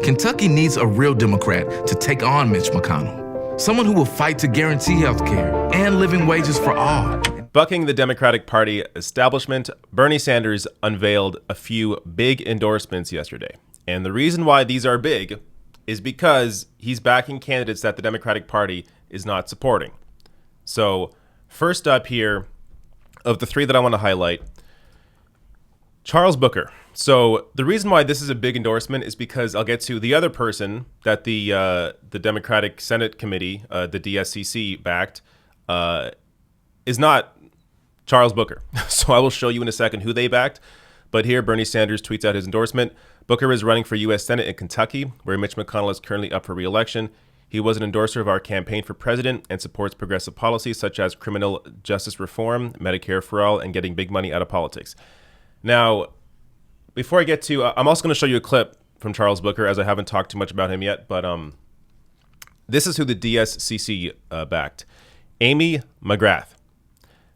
Kentucky needs a real Democrat to take on Mitch McConnell. Someone who will fight to guarantee health care and living wages for all. Bucking the Democratic Party establishment, Bernie Sanders unveiled a few big endorsements yesterday. And the reason why these are big is because he's backing candidates that the Democratic Party is not supporting. So first up here, of the three that I want to highlight, Charles Booker. So the reason why this is a big endorsement is because I'll get to the other person that the Democratic Senate Committee, the DSCC, backed, is not Charles Booker. So I will show you in a second who they backed. But here, Bernie Sanders tweets out his endorsement. Booker is running for U.S. Senate in Kentucky, where Mitch McConnell is currently up for re-election. He was an endorser of our campaign for president and supports progressive policies such as criminal justice reform, Medicare for all, and getting big money out of politics. Now, before I get to, I'm also going to show you a clip from Charles Booker, as I haven't talked too much about him yet, but this is who the DSCC backed. Amy McGrath.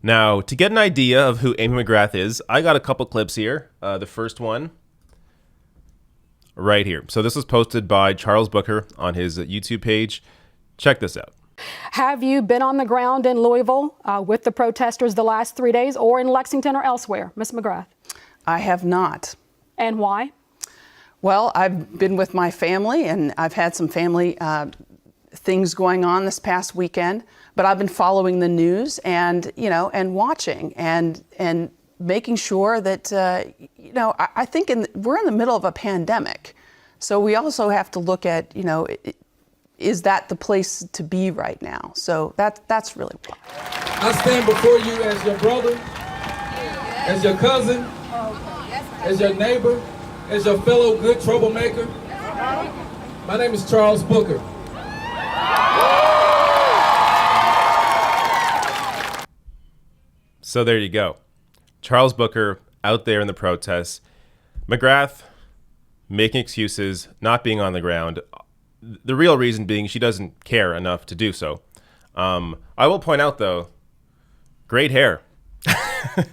Now, to get an idea of who Amy McGrath is, I got a couple clips here. The first one right here. So this was posted by Charles Booker on his YouTube page. Check this out. Have you been on the ground in Louisville with the protesters the last 3 days, or in Lexington or elsewhere, Ms. McGrath? I have not. And why? Well, I've been with my family, and I've had some family things going on this past weekend, but I've been following the news and, and watching and making sure that, I think we're in the middle of a pandemic. So we also have to look at, is that the place to be right now? So that's really why. I stand before you as your brother, as your cousin, as your neighbor, as your fellow good troublemaker. My name is Charles Booker. So there you go. Charles Booker out there in the protests. McGrath making excuses, not being on the ground. The real reason being she doesn't care enough to do so. I will point out, though, great hair. I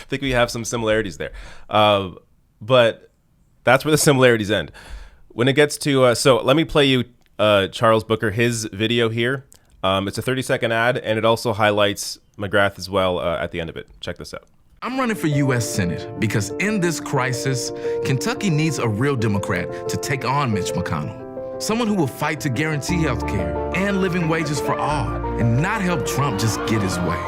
think we have some similarities there. But that's where the similarities end. When it gets to, so let me play you Charles Booker, his video here. It's a 30-second ad, and it also highlights McGrath as well at the end of it. Check this out. I'm running for U.S. Senate because in this crisis, Kentucky needs a real Democrat to take on Mitch McConnell. Someone who will fight to guarantee health care and living wages for all and not help Trump just get his way.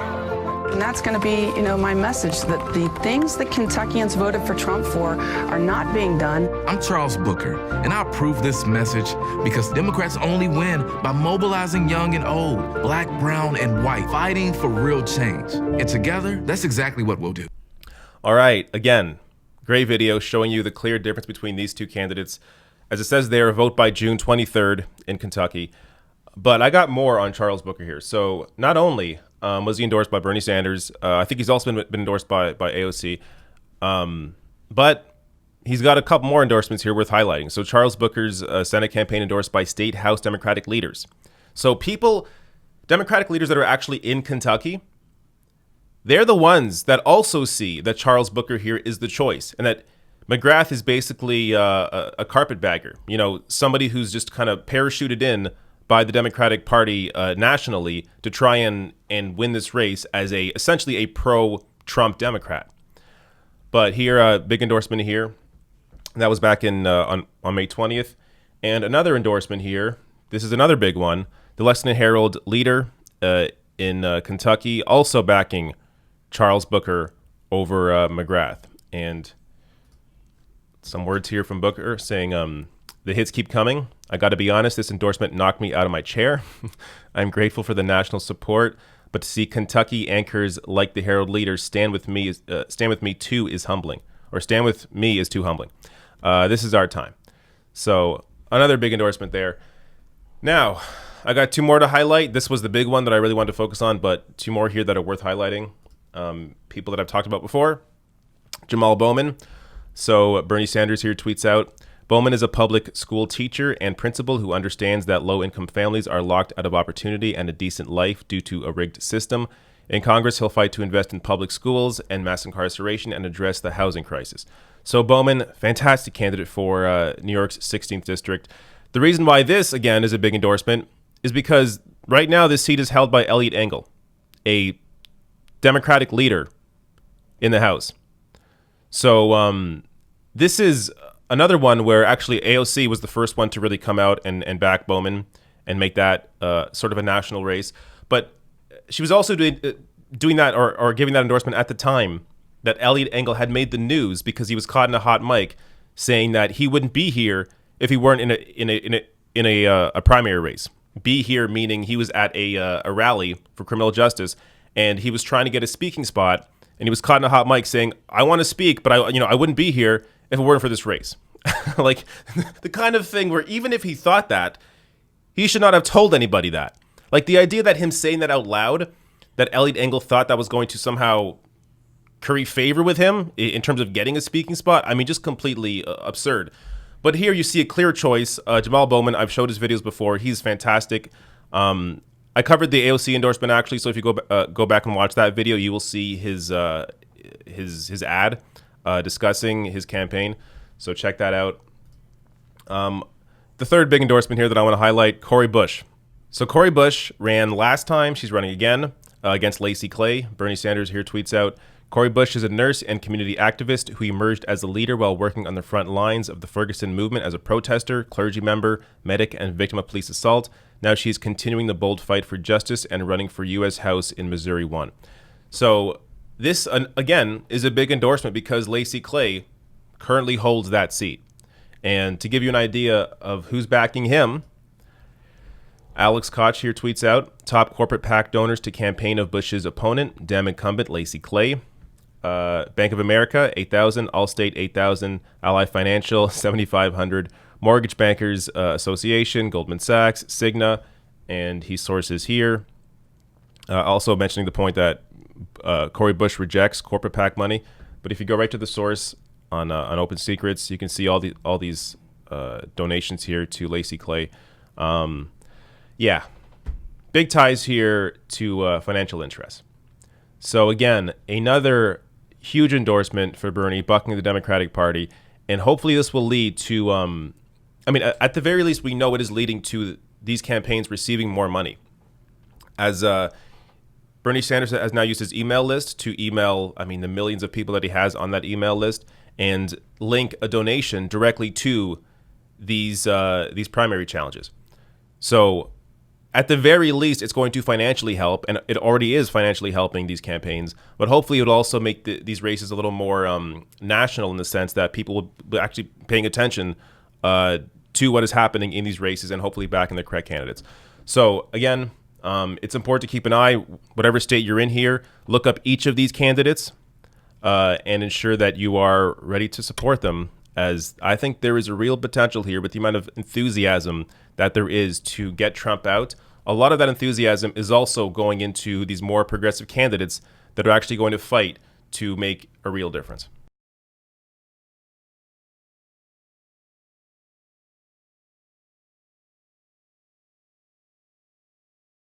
And that's going to be, my message, that the things that Kentuckians voted for Trump for are not being done. I'm Charles Booker, and I approve this message because Democrats only win by mobilizing young and old, black, brown, and white, fighting for real change. And together, that's exactly what we'll do. All right, again, great video showing you the clear difference between these two candidates. As it says there, vote by June 23rd in Kentucky. But I got more on Charles Booker here. So not only was he endorsed by Bernie Sanders, I think he's also been endorsed by AOC. But he's got a couple more endorsements here worth highlighting. So Charles Booker's Senate campaign endorsed by state House Democratic leaders. So Democratic leaders that are actually in Kentucky, they're the ones that also see that Charles Booker here is the choice and that McGrath is basically a carpetbagger, somebody who's just kind of parachuted in by the Democratic Party nationally to try and win this race as essentially a pro-Trump Democrat. But here, a big endorsement here. That was back on May 20th. And another endorsement here. This is another big one. The Lexington Herald leader in Kentucky also backing Charles Booker over McGrath. And some words here from Booker saying, the hits keep coming. I got to be honest, this endorsement knocked me out of my chair. I'm grateful for the national support, but to see Kentucky anchors like the Herald leader stand with me too is humbling. Or stand with me is too humbling. This is our time. So another big endorsement there. Now, I got two more to highlight. This was the big one that I really wanted to focus on, but two more here that are worth highlighting. People that I've talked about before. Jamal Bowman. So Bernie Sanders here tweets out, Bowman is a public school teacher and principal who understands that low-income families are locked out of opportunity and a decent life due to a rigged system. In Congress, he'll fight to invest in public schools and mass incarceration and address the housing crisis. So Bowman, fantastic candidate for New York's 16th district. The reason why this, again, is a big endorsement is because right now this seat is held by Eliot Engel, a Democratic leader in the House. So this is another one where actually AOC was the first one to really come out and back Bowman and make that sort of a national race. But she was also doing that or giving that endorsement at the time that Eliot Engel had made the news because he was caught in a hot mic saying that he wouldn't be here if he weren't in a primary race. Be here meaning he was at a rally for criminal justice, and he was trying to get a speaking spot, and he was caught in a hot mic saying, "I want to speak, but I wouldn't be here if it weren't for this race." Like the kind of thing where even if he thought that, he should not have told anybody that. Like the idea that him saying that out loud, that Eliot Engel thought that was going to somehow curry favor with him in terms of getting a speaking spot, I mean, just completely absurd. But here you see a clear choice. Jamal Bowman, I've showed his videos before. He's fantastic. I covered the AOC endorsement actually, so if you go back and watch that video, you will see his ad discussing his campaign. So check that out. The third big endorsement here that I want to highlight, Cori Bush. So Cori Bush ran last time. She's running again against Lacey Clay. Bernie Sanders here tweets out, Cori Bush is a nurse and community activist who emerged as a leader while working on the front lines of the Ferguson movement as a protester, clergy member, medic, and victim of police assault. Now she's continuing the bold fight for justice and running for U.S. House in Missouri 1. So this, again, is a big endorsement because Lacey Clay currently holds that seat. And to give you an idea of who's backing him, Alex Koch here tweets out, top corporate PAC donors to campaign of Bush's opponent, Dem incumbent Lacey Clay. Bank of America, 8,000, Allstate, 8,000, Ally Financial, 7,500, Mortgage Bankers Association, Goldman Sachs, Cigna, and he sources here. Also mentioning the point that Cori Bush rejects corporate PAC money, but if you go right to the source on Open Secrets, you can see all these donations here to Lacey Clay. Yeah, big ties here to financial interests. So again, another huge endorsement for Bernie, bucking the Democratic Party, and hopefully this will lead to, at the very least, we know it is leading to these campaigns receiving more money. As Bernie Sanders has now used his email list to email, the millions of people that he has on that email list, and link a donation directly to these primary challenges. So at the very least, it's going to financially help, and it already is financially helping these campaigns, but hopefully it will also make these races a little more national in the sense that people will be actually paying attention to what is happening in these races and hopefully backing the correct candidates. So again, it's important to keep an eye, whatever state you're in here, look up each of these candidates and ensure that you are ready to support them, as I think there is a real potential here with the amount of enthusiasm that there is to get Trump out. A lot of that enthusiasm is also going into these more progressive candidates that are actually going to fight to make a real difference.